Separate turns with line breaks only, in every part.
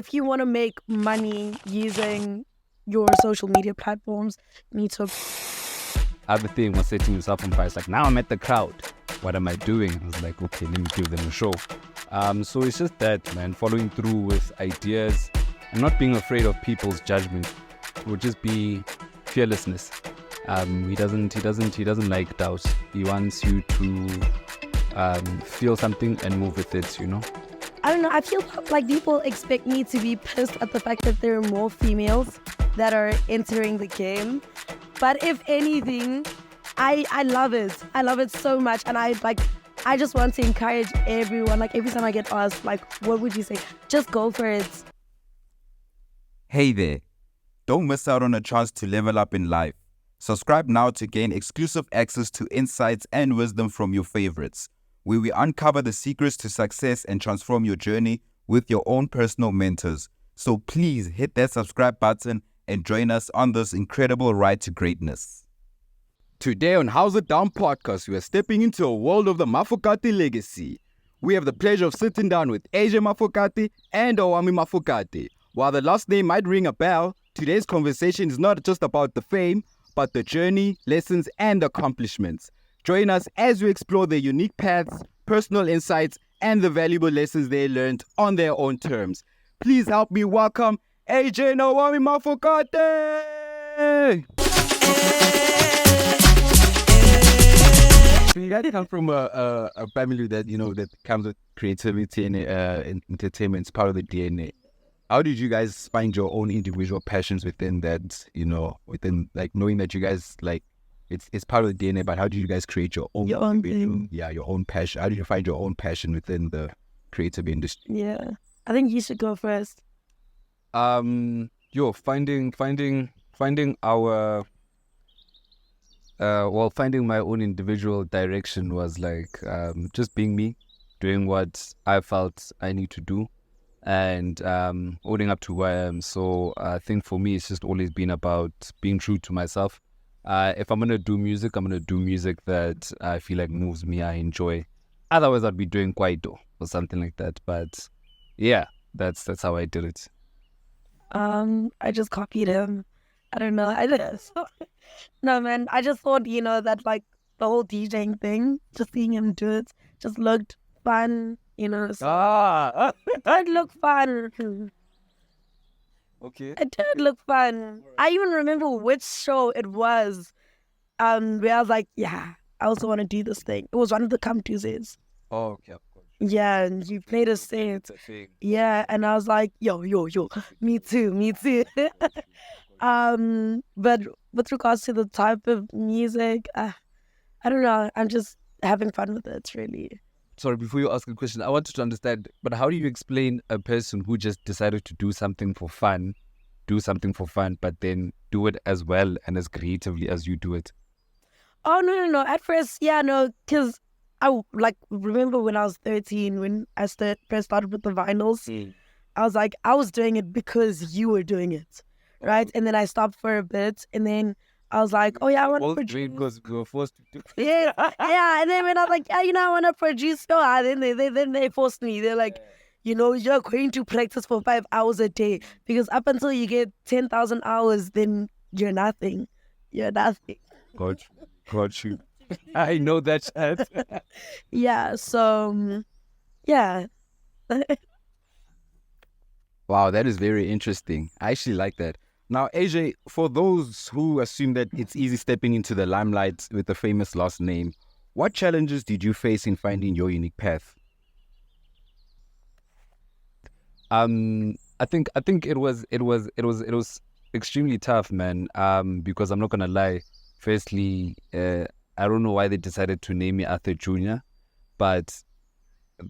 if you want to make money using your social media platforms, you need to.
Other thing was setting yourself on fire. It's like, now I'm at the crowd. What am I doing? I was like, okay, let me give them a show. So it's just that, man, following through with ideas and not being afraid of people's judgment. It would just be fearlessness. He doesn't like doubt. He wants you to feel something and move with it, you know?
I don't know. I feel like people expect me to be pissed at the fact that there are more females that are entering the game. But if anything, I love it. I love it so much. And I just want to encourage everyone. Like every time I get asked, like, what would you say? Just go for it.
Hey there. Don't miss out on a chance to level up in life. Subscribe now to gain exclusive access to insights and wisdom from your favorites, where we uncover the secrets to success and transform your journey with your own personal mentors. So please hit that subscribe button and join us on this incredible ride to greatness.
Today on How's It Down podcast, we are stepping into a world of the Mafokate legacy. We have the pleasure of sitting down with Karabo Mafokate and Owami Mafokate. While the last name might ring a bell, today's conversation is not just about the fame, but the journey, lessons, and accomplishments. Join us as we explore their unique paths, personal insights, and the valuable lessons they learned on their own terms. Please help me welcome AJ and Owami Mafokate! You guys come from a family that, that comes with creativity and entertainment. It's part of the DNA. How did you guys find your own individual passions within that, within like knowing that you guys like it's part of the DNA, but how did you guys create your own
thing?
Yeah, your own passion. How did you find your own passion within the creative industry?
Yeah. I think you should go first.
Finding my own individual direction was like just being me, doing what I felt I need to do, and owning up to who I am. So I think for me, it's just always been about being true to myself. If I'm going to do music, I'm going to do music that I feel like moves me, I enjoy. Otherwise, I'd be doing Kwaito or something like that. But yeah, that's how I did it.
I just copied him. I don't know. No, man. I just thought, that like the whole DJing thing, just seeing him do it, just looked fun. So it looked fun.
Okay.
It did look fun. I even remember which show it was. Where I was like, yeah, I also want to do this thing. It was one of the Come Tuesdays.
Oh, okay, of course.
Yeah, and you played a set. Yeah, and I was like, yo, me too. But with regards to the type of music, I don't know. I'm just having fun with it, really.
Sorry, before you ask a question, I wanted to understand, but how do you explain a person who just decided to do something for fun, but then do it as well and as creatively as you do it?
Oh, no. At first, yeah, no, because I remember when I was 13, when I first started with the vinyls, I was like, I was doing it because you were doing it, right? And then I stopped for a bit, and then I was like, oh yeah, I want to produce.
Because we were forced to do it.
Yeah. And then when I was like, yeah, I want to produce. Oh, then they forced me. They're like, you're going to practice for 5 hours a day, because up until you get 10,000 hours, then you're nothing. You're nothing.
Got you. I know that chat.
Yeah. So, yeah.
Wow, that is very interesting. I actually like that. Now, AJ, for those who assume that it's easy stepping into the limelight with a famous last name, what challenges did you face in finding your unique path?
I think it was extremely tough, man. Because I'm not gonna lie. Firstly, I don't know why they decided to name me Arthur Jr., but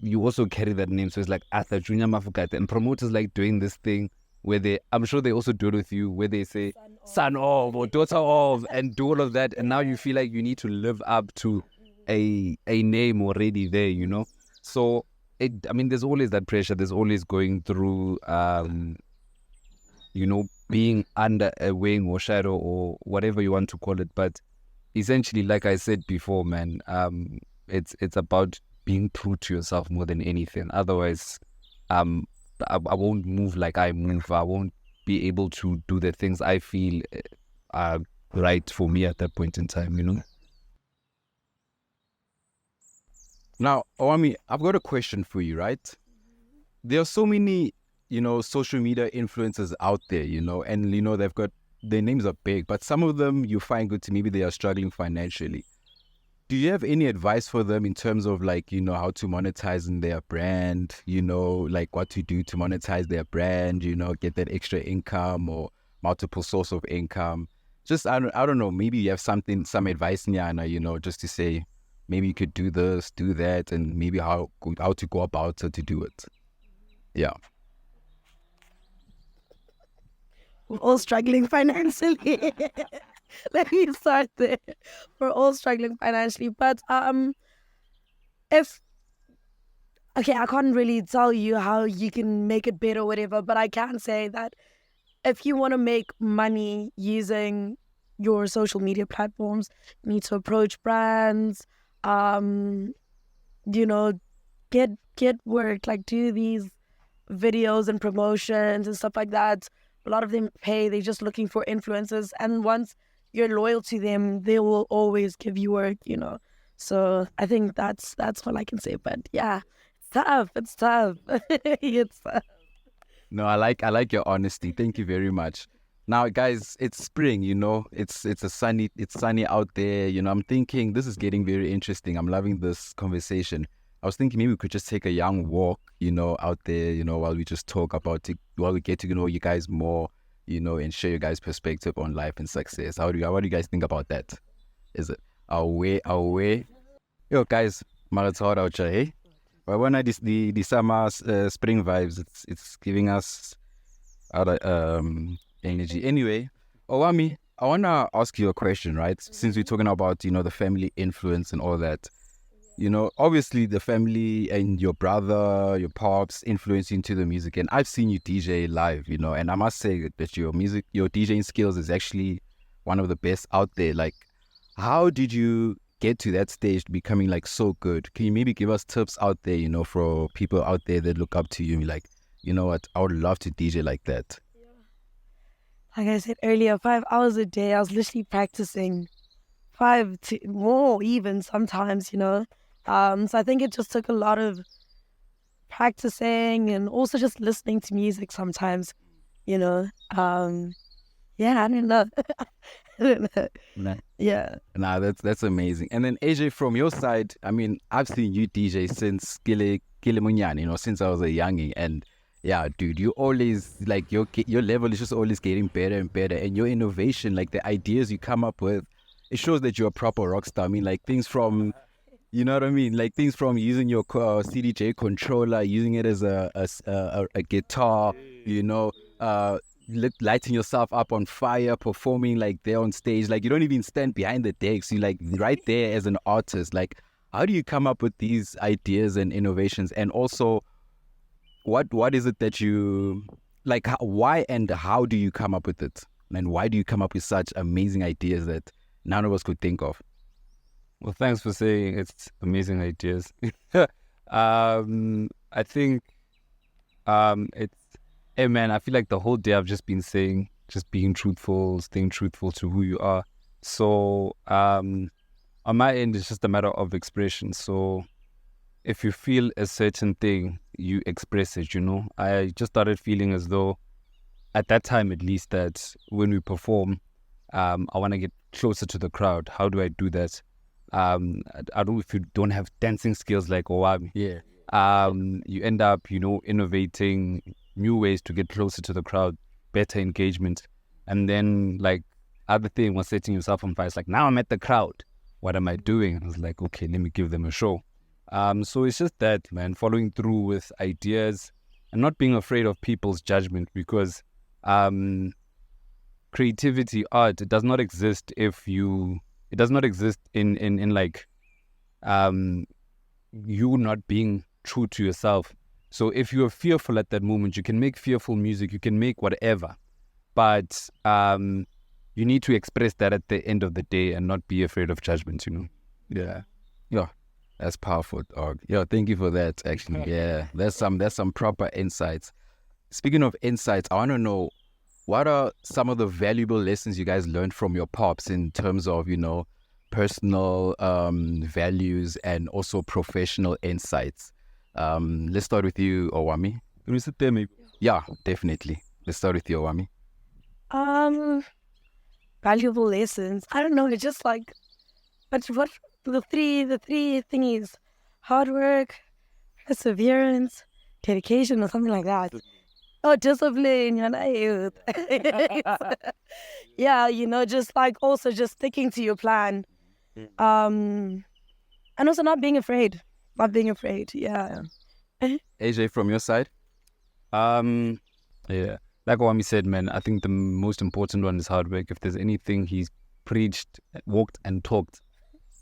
you also carry that name, so it's like Arthur Jr. Mafokate, and promoters like doing this thing where I'm sure they also do it with you, where they say son of or daughter of, and do all of that, and now you feel like you need to live up to a name already there, So there's always that pressure. There's always going through, being under a wing or shadow or whatever you want to call it. But essentially, like I said before, man, it's about being true to yourself more than anything. Otherwise, I won't move like I move. I won't be able to do the things I feel are right for me at that point in time, you know.
Now, Owami, I've got a question for you, right? There are so many, social media influencers out there, and, they've got, their names are big, but some of them you find good to maybe they are struggling financially. Do you have any advice for them in terms of like, how to monetize in their brand, like what to do to monetize their brand, get that extra income or multiple source of income? Just, I don't know, maybe you have some advice, Nyana, just to say, maybe you could do this, do that, and maybe how to go about it to do it. Yeah.
We're all struggling financially. Let me start there. We're all struggling financially, but if okay, I can't really tell you how you can make it better or whatever, but I can say that if you want to make money using your social media platforms, you need to approach brands, um, you know, get work, like do these videos and promotions and stuff like that. A lot of them pay, they're just looking for influencers. And once you're loyal to them, they will always give you work. So I think that's all I can say. But yeah, it's tough. It's tough. It's tough.
No, I like your honesty. Thank you very much. Now, guys, it's spring, it's sunny out there. I'm thinking this is getting very interesting. I'm loving this conversation. I was thinking maybe we could just take a young walk, out there, while we just talk about it, while we get to know you guys more, and share your guys' perspective on life and success. What do you guys think about that? Is it away? Yo, guys, marathon out here, hey? But when I the summer spring vibes, it's giving us energy. Anyway, Owami, I wanna ask you a question, right? Since we're talking about the family influence and all that. Obviously the family and your brother, your pops influence you into the music. And I've seen you DJ live, and I must say that your DJing skills is actually one of the best out there. Like, how did you get to that stage becoming like so good? Can you maybe give us tips out there, for people out there that look up to you and be like, you know what, I would love to DJ like that?
Like I said earlier, 5 hours a day, I was literally practicing 5 to more even sometimes. So I think it just took a lot of practicing and also just listening to music sometimes. Yeah, I don't know. I don't know.
Nah.
Yeah.
Nah, that's amazing. And then AJ, from your side, I mean, I've seen you DJ since Kile Munyani, since I was a youngin', and yeah, dude, you always like your level is just always getting better and better, and your innovation, like the ideas you come up with, it shows that you're a proper rock star. I mean, like things from, you know what I mean, like things from using your CDJ controller, using it as a guitar, lighting yourself up on fire, performing like there on stage. Like you don't even stand behind the decks. You like right there as an artist. Like, how do you come up with these ideas and innovations? And also, what is it that you like? Why and how do you come up with it? And why do you come up with such amazing ideas that none of us could think of?
Well, thanks for saying it's amazing ideas. I think it's, hey man, I feel like the whole day I've just been saying, just being truthful, staying truthful to who you are. So on my end, it's just a matter of expression. So if you feel a certain thing, you express it, I just started feeling as though, at that time at least, that when we perform, I want to get closer to the crowd. How do I do that? I don't know if you don't have dancing skills like Owami.
Yeah.
You end up, innovating new ways to get closer to the crowd, better engagement. And then, like, other thing was setting yourself on fire. It's like, now I'm at the crowd. What am I doing? And I was like, okay, let me give them a show. So it's just that, man, following through with ideas and not being afraid of people's judgment, because creativity, art, it does not exist it does not exist in like you not being true to yourself. So if you are fearful at that moment, you can make fearful music, you can make whatever, but you need to express that at the end of the day and not be afraid of judgment,
Yeah. That's powerful, dog. Thank you for that, actually. Yeah, there's some proper insights. speaking of insights, I want to know, what are some of the valuable lessons you guys learned from your pops in terms of, personal values and also professional insights? Let's start with you, Owami.
Can we sit there maybe?
Yeah, definitely. Let's start with you, Owami.
Valuable lessons. I don't know. It's just like, but what the three thingies: hard work, perseverance, dedication, or something like that. Oh, discipline, youth. Yeah, just like also just sticking to your plan. And also not being afraid. Not being afraid. Yeah.
AJ, from your side?
Yeah, like Owami said, man, I think the most important one is hard work. If there's anything he's preached, walked, and talked,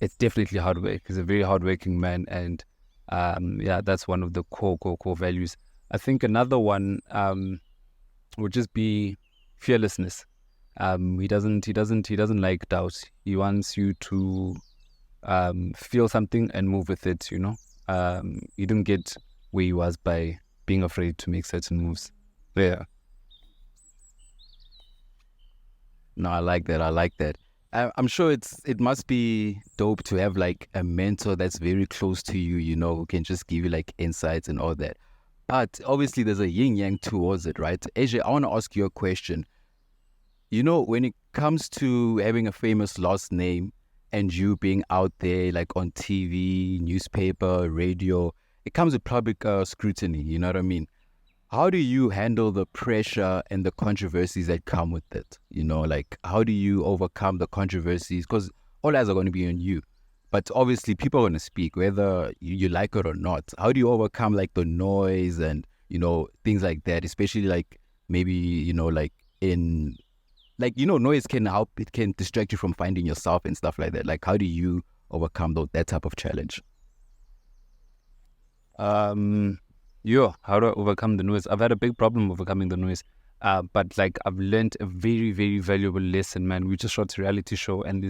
it's definitely hard work. He's a very hardworking man, and yeah, that's one of the core values. I think another one would just be fearlessness. He doesn't like doubt. He wants you to feel something and move with it. He didn't get where he was by being afraid to make certain moves. Yeah.
No, I like that. I'm sure it must be dope to have like a mentor that's very close to you, who can just give you like insights and all that. But obviously there's a yin yang towards it, right? AJ, I want to ask you a question. When it comes to having a famous last name and you being out there like on TV, newspaper, radio, it comes with public scrutiny, you know what I mean? How do you handle the pressure and the controversies that come with it? Like, how do you overcome the controversies? Because all eyes are going to be on you. But obviously, people are going to speak, whether you like it or not. How do you overcome, like, the noise and, things like that? Especially, like, maybe, like, noise can help. It can distract you from finding yourself and stuff like that. Like, how do you overcome that type of challenge?
How do I overcome the noise? I've had a big problem overcoming the noise. But like I've learned a very, very valuable lesson, man. We just shot a reality show and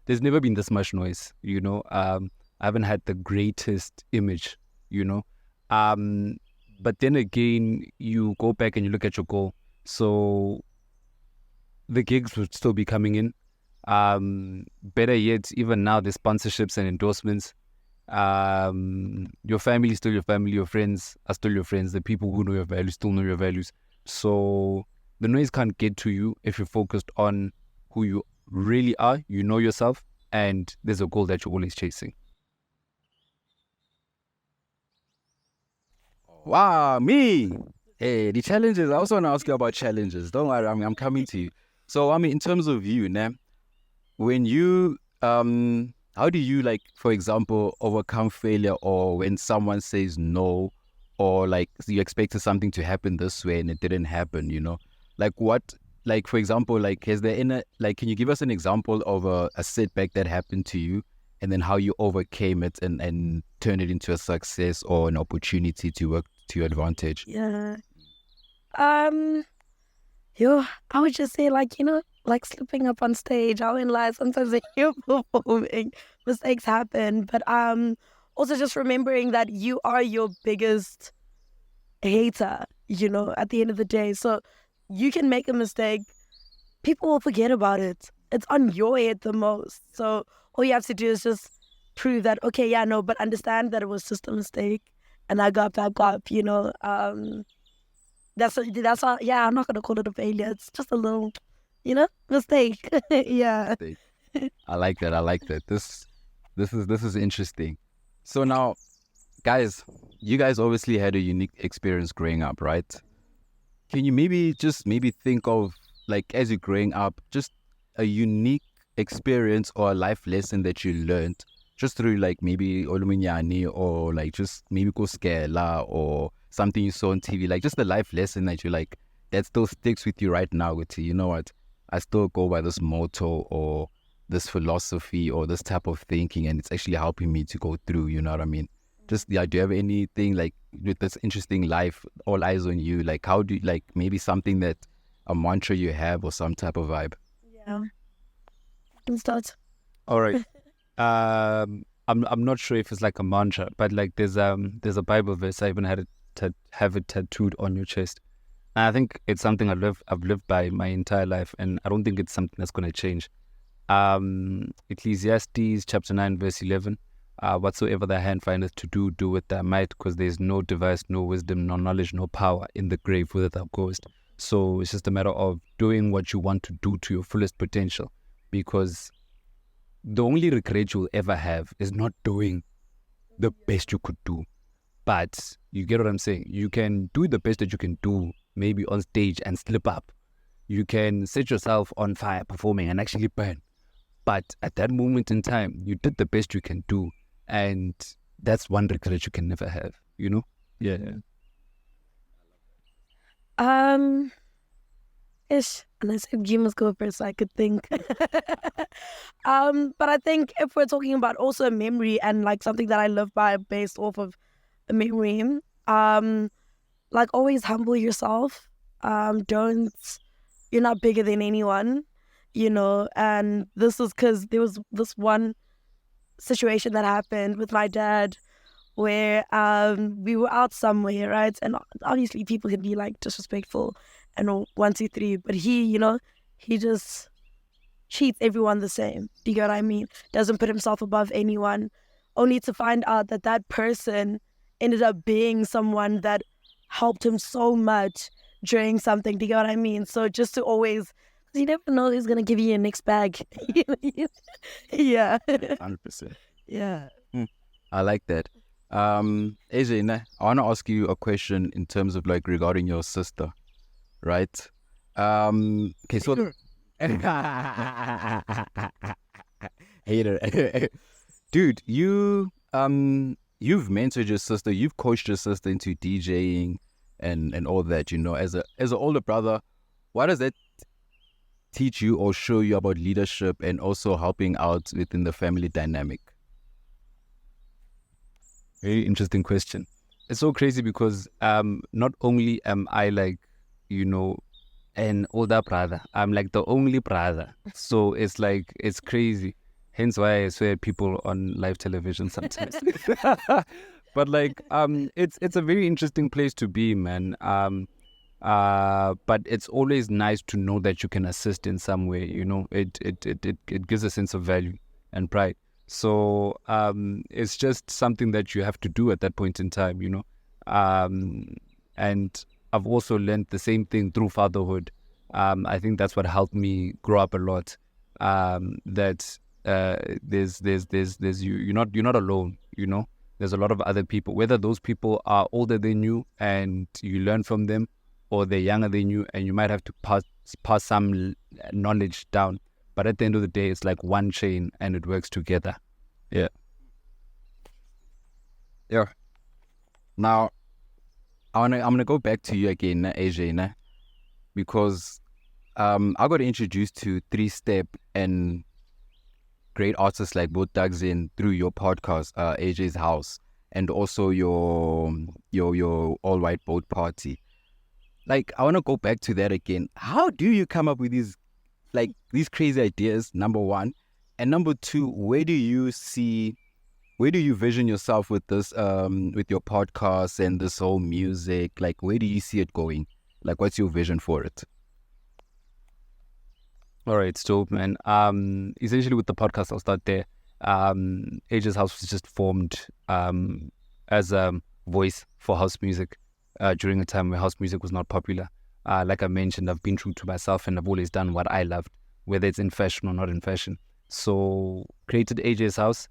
there's never been this much noise, I haven't had the greatest image, But then again, you go back and you look at your goal. So the gigs would still be coming in. Better yet, even now, the sponsorships and endorsements. Your family is still your family, your friends are still your friends, the people who know your values still know your values. So the noise can't get to you if you're focused on who you really are, you know yourself, and there's a goal that you're always chasing.
Wow, me. Hey, the challenges. I also want to ask you about challenges. Don't worry, I'm coming to you. So, in terms of you, when you how do you, like, for example, overcome failure, or when someone says no, or like you expected something to happen this way and it didn't happen, Like what, like, for example, like, can you give us an example of a setback that happened to you and then how you overcame it and turned it into a success or an opportunity to work to your advantage?
Yeah. I would just say, like, like slipping up on stage. I won't lie, sometimes when you're performing, mistakes happen. But also just remembering that you are your biggest hater, at the end of the day. So you can make a mistake, people will forget about it. It's on your head the most. So all you have to do is just prove that, okay, yeah, no, but understand that it was just a mistake and I got back up, That's all. Yeah, I'm not gonna call it a failure. It's just a little, mistake. Yeah.
I like that. This is interesting. So now, guys, you guys obviously had a unique experience growing up, right? Can you maybe think of, like, as you're growing up, just a unique experience or a life lesson that you learned just through, like, maybe Oluminyani, or like just maybe Koskela, or something you saw on TV, like just a life lesson that you like that still sticks with you right now, with you know what, I still go by this motto or this philosophy or this type of thinking, and it's actually helping me to go through, you know what I mean? Just, yeah, do you have anything like with this interesting life, all eyes on you, like how do you, like, maybe something that a mantra you have or some type of vibe?
Yeah. Can start.
All right. I'm not sure if it's like a mantra, but like there's a Bible verse. I even had it have it tattooed on your chest. I think it's something I've lived by my entire life, and I don't think it's something that's going to change. Ecclesiastes chapter 9 verse 11. Whatsoever thy hand findeth to do, do with thy might, because there is no device, no wisdom, no knowledge, no power in the grave whither thou goest. So it's just a matter of doing what you want to do to your fullest potential, because the only regret you'll ever have is not doing the best you could do. But you get what I'm saying? You can do the best that you can do, maybe on stage, and slip up. You can set yourself on fire performing and actually burn. But at that moment in time, you did the best you can do. And that's one regret you can never have, you know? Yeah.
Unless if you must go first, I could think. But I think if we're talking about also a memory and like something that I live by based off of a memory, like always humble yourself. You're not bigger than anyone, you know. And this is because there was this one situation that happened with my dad where we were out somewhere, right? And obviously people can be like disrespectful and 1, 2, 3, but he just treats everyone the same. Do you get what I mean? Doesn't put himself above anyone, only to find out that that person ended up being someone that helped him so much during something. Do you get what I mean? So just to always, you never know who's gonna give you your next bag. Yeah.
100%.
Yeah.
I like that. AJ, I want to ask you a question in terms of like regarding your sister, right? Okay, so hater, dude, you've mentored your sister, you've coached your sister into DJing and all that. You know, as an older brother, what does that teach you or show you about leadership and also helping out within the family dynamic?
Very interesting question. It's so crazy because not only am I like, you know, an older brother, I'm like the only brother. So it's like, it's crazy. Hence why I swear at people on live television sometimes. But like, it's a very interesting place to be, man. But it's always nice to know that you can assist in some way. You know, it gives a sense of value and pride. So it's just something that you have to do at that point in time, you know. And I've also learned the same thing through fatherhood. I think that's what helped me grow up a lot. That there's you're not alone, you know. There's a lot of other people, whether those people are older than you and you learn from them, or they're younger than you and you might have to pass some knowledge down. But at the end of the day, it's like one chain and it works together. Yeah.
Yeah. Now, I'm gonna go back to you again, AJ, because I got introduced to 3-Step and great artists like both Dagzin through your podcast, AJ's House, and also your all white boat party. Like, I want to go back to that again. How do you come up with these crazy ideas, number one? And number two, where do you vision yourself with this, with your podcast and this whole music? Like, where do you see it going? Like, what's your vision for it?
All right, so man, essentially with the podcast, I'll start there. AJ's House was just formed as a voice for house music during a time where house music was not popular. Like I mentioned, I've been true to myself and I've always done what I loved, whether it's in fashion or not in fashion. So created AJ's House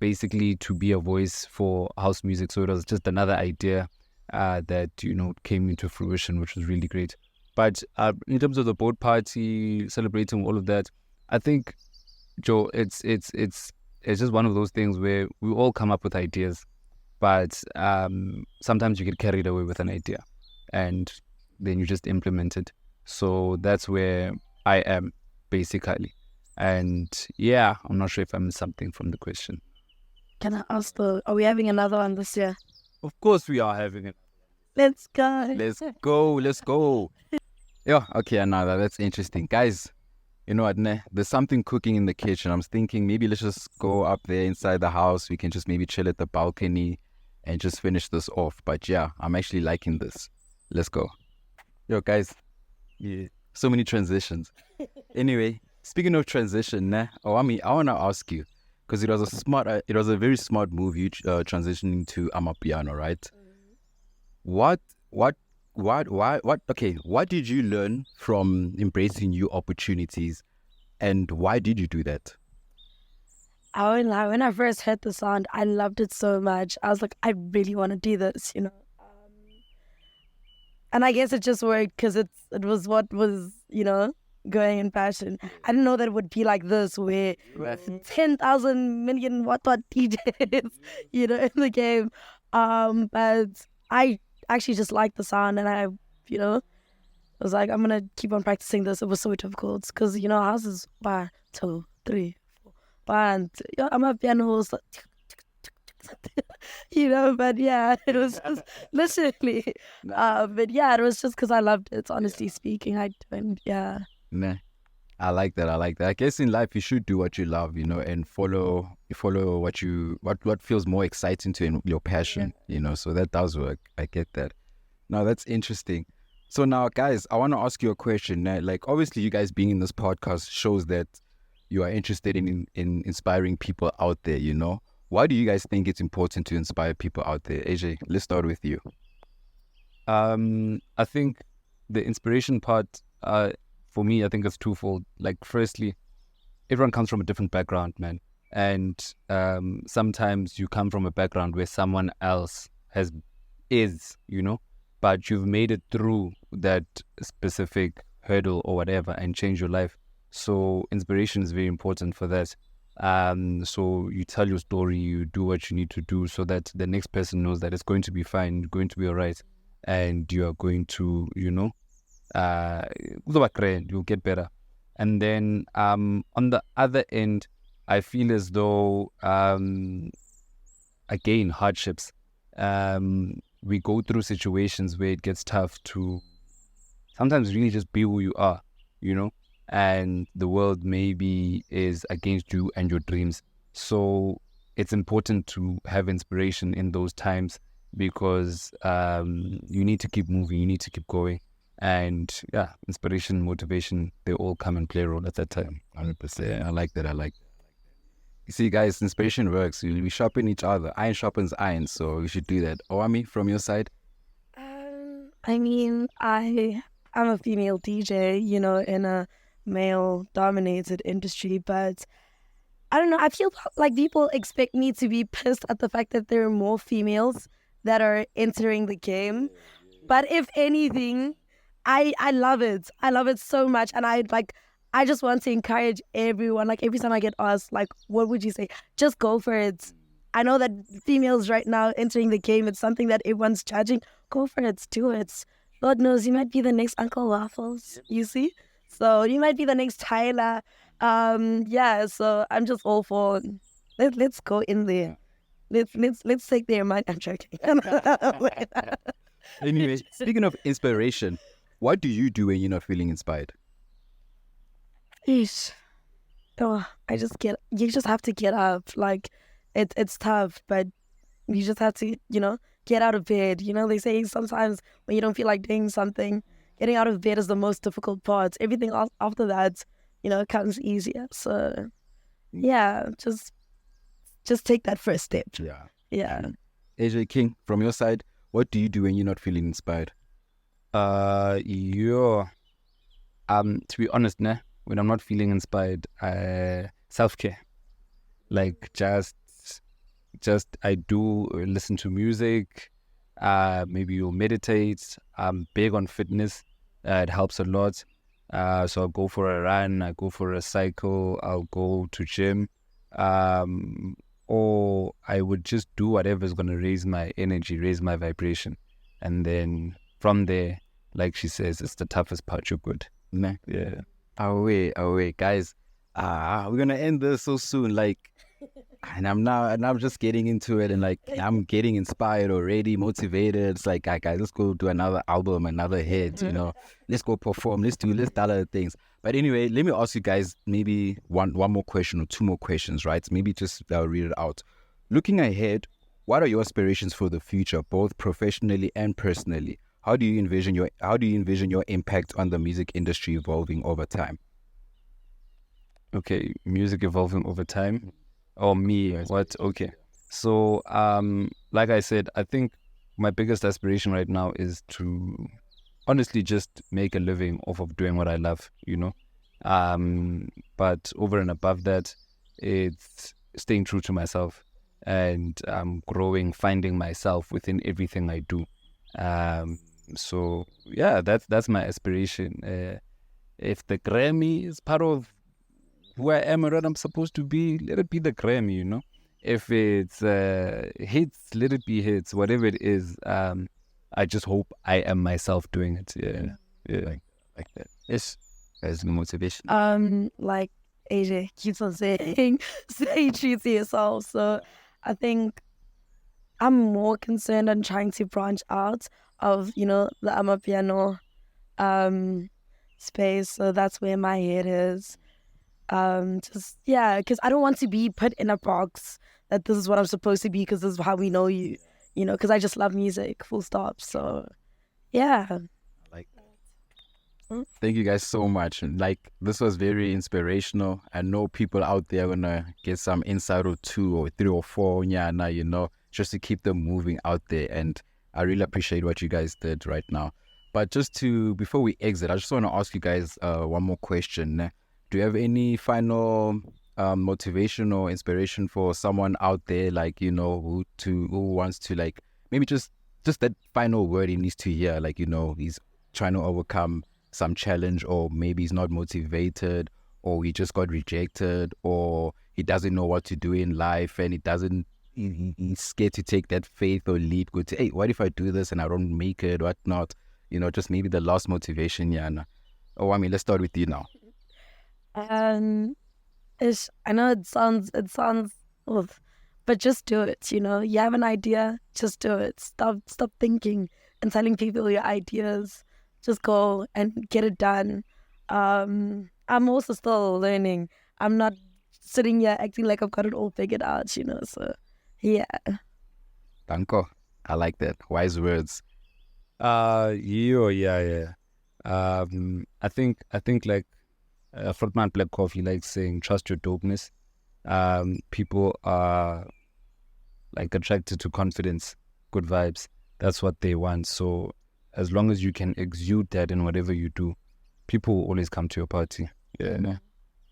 basically to be a voice for house music. So it was just another idea that, you know, came into fruition, which was really great. But in terms of the boat party, celebrating all of that, I think, Joe, it's just one of those things where we all come up with ideas, but sometimes you get carried away with an idea and then you just implement it. So that's where I am, basically. And yeah, I'm not sure if I missed something from the question.
Can I ask are we having another one this year?
Of course we are having it.
Let's go.
Let's go. Yeah, okay, another. That's interesting. Guys, you know what, there's something cooking in the kitchen. I'm thinking maybe let's just go up there inside the house. We can just maybe chill at the balcony and just finish this off. But yeah, I'm actually liking this. Let's go. Yo, guys. Yeah. So many transitions. Anyway, speaking of transition, Owami, I want to ask you, because it was a very smart move you transitioning to Amapiano, right? What, what, okay, what did you learn from embracing new opportunities, and why did you do that?
I won't lie, when I first heard the sound, I loved it so much. I was like, I really want to do this, you know. And I guess it just worked because it was what was, you know, going in fashion. I didn't know that it would be like this, where 10,000 million what DJs, you know, in the game. But I actually just liked the sound, and I, you know, was like, I'm gonna keep on practicing this. It was so difficult because, you know, houses 1, 2, 3, 4, 1. Yeah, I'm a piano was like, you know, but yeah, it was just literally. But yeah, it was just because I loved it. Honestly speaking, I don't. Yeah.
Nah, I like that. I guess in life you should do what you love, you know, and follow what feels more exciting to you, your passion, you know. So that does work. I get that. Now that's interesting. So now, guys, I want to ask you a question. Like, obviously, you guys being in this podcast shows that you are interested in inspiring people out there, you know. Why do you guys think it's important to inspire people out there? AJ, let's start with you.
I think the inspiration part, for me, I think it's twofold. Like, firstly, everyone comes from a different background, man. And sometimes you come from a background where someone else is, you know, but you've made it through that specific hurdle or whatever and changed your life. So inspiration is very important for that. So you tell your story, you do what you need to do so that the next person knows that it's going to be fine, going to be all right, and you are going to, you know, you'll get better. And then on the other end, I feel as though, again, hardships. We go through situations where it gets tough to sometimes really just be who you are, you know, and the world maybe is against you and your dreams. So it's important to have inspiration in those times because you need to keep moving, you need to keep going. And yeah, inspiration, motivation, they all come and play a role at that time.
100%. I like that. You see, guys, inspiration works. We sharpen each other. Iron sharpens iron, so we should do that. Owami, from your side?
I mean, I'm a female DJ, you know, in a male-dominated industry, but I don't know. I feel like people expect me to be pissed at the fact that there are more females that are entering the game. But if anything, I love it. I love it so much, and I just want to encourage everyone. Like, every time I get asked, like, what would you say? Just go for it. I know that females right now entering the game, it's something that everyone's judging. Go for it. Do it. Lord knows, you might be the next Uncle Waffles, you see? So you might be the next Tyler. Yeah, so I'm just all for, let's go in there. Let's take their mind. I'm joking.
Anyway, speaking of inspiration, what do you do when you're not feeling inspired?
Yeesh. Oh, you just have to get up. Like, it's tough, but you just have to, you know, get out of bed. You know, they say sometimes when you don't feel like doing something, getting out of bed is the most difficult part. Everything after that, you know, comes easier. So, yeah, just take that first step. Yeah.
AJ King, from your side, what do you do when you're not feeling inspired?
To be honest, when I'm not feeling inspired, self-care. Like, just I do listen to music, maybe you'll meditate. I'm big on fitness. It helps a lot. So I'll go for a run, I go for a cycle, I'll go to gym, or I would just do whatever is going to raise my energy, raise my vibration. And then from there, like she says, it's the toughest part, you're good. Yeah.
Away, guys. We're gonna end this so soon. Like, and I'm just getting into it, and like I'm getting inspired already, motivated. It's like, guys, let's go do another album, another hit. You know, let's go perform. Let's do other things. But anyway, let me ask you guys maybe one more question or two more questions, right? Maybe just read it out. Looking ahead, what are your aspirations for the future, both professionally and personally? how do you envision your impact on the music industry evolving over time?
Okay, music evolving over time. Or me, what? Okay. So, like I said, I think my biggest aspiration right now is to honestly just make a living off of doing what I love, you know. But over and above that, it's staying true to myself and growing, finding myself within everything I do. So yeah, that's my aspiration. If the Grammy is part of who I am and what I'm supposed to be, let it be the Grammy, you know. If it's hits, let it be hits. Whatever it is, I just hope I am myself doing it. Yeah.
Like that. Yes, as the motivation.
Like AJ keeps on saying, stay true to yourself. So I think I'm more concerned on trying to branch out of, you know, the Amapiano space. So that's where my head is. Just, yeah, because I don't want to be put in a box that this is what I'm supposed to be because this is how we know you know, because I just love music, full stop. So, yeah.
Like thank you guys so much. Like this was very inspirational. I know people out there are gonna get some insight or 2 or 3 or 4 nyana, you know, just to keep them moving out there. And I really appreciate what you guys did right now. But before we exit, I just want to ask you guys one more question. Do you have any final motivation or inspiration for someone out there, like, you know, who wants to, like, maybe just that final word he needs to hear, like, you know, he's trying to overcome some challenge, or maybe he's not motivated, or he just got rejected, or he doesn't know what to do in life, and he's scared to take that faith or leap, go to, hey, what if I do this and I don't make it, what not, you know, just maybe the last motivation. Yana, Owami, let's start with you now.
I know it sounds oof, but just do it, you know. You have an idea, just do it. Stop thinking and telling people your ideas. Just go and get it done. I'm also still learning. I'm not sitting here acting like I've got it all figured out, you know. So yeah.
Danko, I like that. Wise words.
Yeah. I think like Frontman Black Coffee likes saying, trust your dopeness. People are like attracted to confidence, good vibes. That's what they want. So as long as you can exude that in whatever you do, people will always come to your party. Yeah.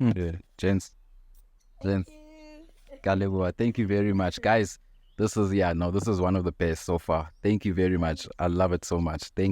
Yeah. Gents. Kaleboa, thank you very much. Guys, this is one of the best so far. Thank you very much. I love it so much. Thank you.